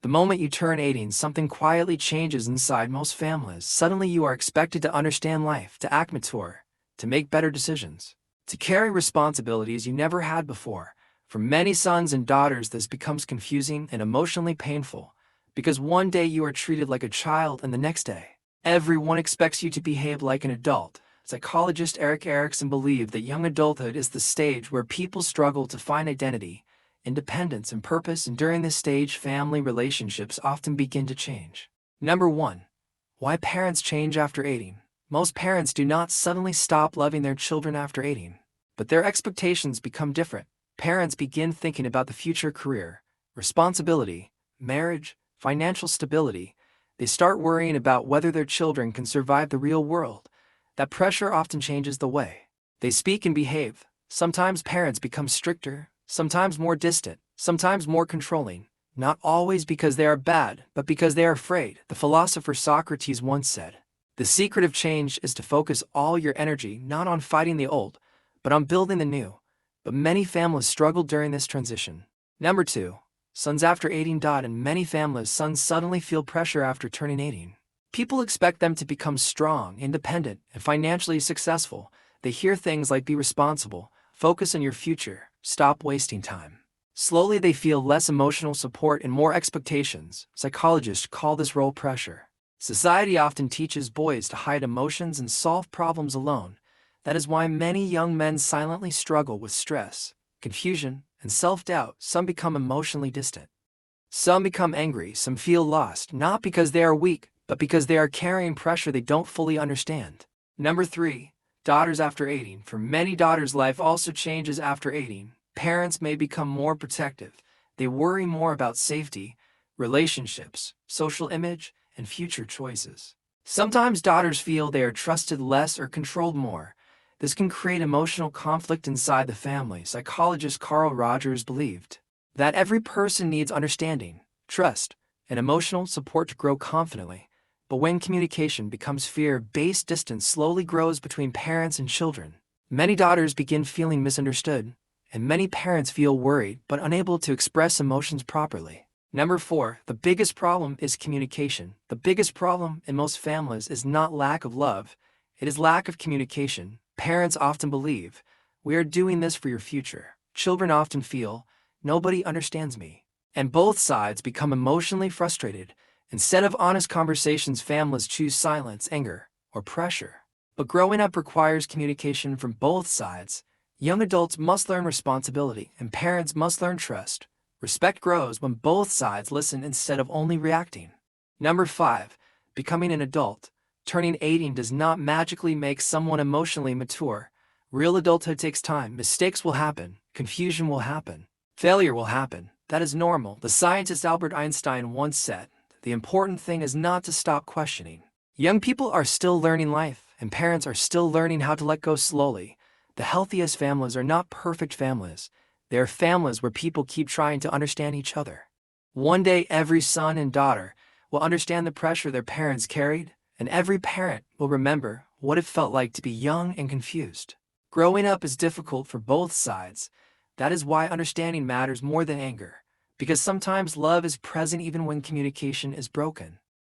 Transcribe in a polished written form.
The moment you turn 18, something quietly changes inside most families. Suddenly you are expected to understand life, to act mature, to make better decisions, to carry responsibilities you never had before. For many sons and daughters, this becomes confusing and emotionally painful, because one day you are treated like a child and the next day, everyone expects you to behave like an adult. Psychologist Erik Erikson believed that young adulthood is the stage where people struggle to find identity, independence, and purpose, and during this stage, family relationships often begin to change. Number 1. Why parents change after 18. Most parents do not suddenly stop loving their children after 18, but their expectations become different. Parents begin thinking about the future career, responsibility, marriage, financial stability. They start worrying about whether their children can survive the real world. That pressure often changes the way they speak and behave. Sometimes parents become stricter, sometimes more distant, sometimes more controlling, not always because they are bad, but because they are afraid. The philosopher Socrates once said, "The secret of change is to focus all your energy not on fighting the old, but on building the new." But many families struggle during this transition. Number 2. Sons after 18. In many families, sons suddenly feel pressure after turning 18. People expect them to become strong, independent, and financially successful. They hear things like, "Be responsible, focus on your future, stop wasting time." Slowly they feel less emotional support and more expectations. Psychologists call this role pressure. Society often teaches boys to hide emotions and solve problems alone. That is why many young men silently struggle with stress, confusion, and self-doubt. Some become emotionally distant. Some become angry, some feel lost, not because they are weak, but because they are carrying pressure they don't fully understand. Number 3. Daughters after 18. For many daughters, life also changes after 18. Parents may become more protective. They worry more about safety, relationships, social image, and future choices. Sometimes daughters feel they are trusted less or controlled more. This can create emotional conflict inside the family. Psychologist Carl Rogers believed that every person needs understanding, trust, and emotional support to grow confidently. But when communication becomes fear-based, distance slowly grows between parents and children. Many daughters begin feeling misunderstood, and many parents feel worried but unable to express emotions properly. Number 4. The biggest problem is communication. The biggest problem in most families is not lack of love, it is lack of communication. Parents often believe, "We are doing this for your future." Children often feel, "Nobody understands me." And both sides become emotionally frustrated. Instead of honest conversations, families choose silence, anger, or pressure. But growing up requires communication from both sides. Young adults must learn responsibility, and parents must learn trust. Respect grows when both sides listen instead of only reacting. Number 5. Becoming an adult. Turning 18 does not magically make someone emotionally mature. Real adulthood takes time. Mistakes will happen, confusion will happen, failure will happen. That is normal. The scientist Albert Einstein once said, "The important thing is not to stop questioning." Young people are still learning life, and parents are still learning how to let go slowly. The healthiest families are not perfect families. They are families where people keep trying to understand each other. One day, every son and daughter will understand the pressure their parents carried, and every parent will remember what it felt like to be young and confused. Growing up is difficult for both sides. That is why understanding matters more than anger, because sometimes love is present even when communication is broken.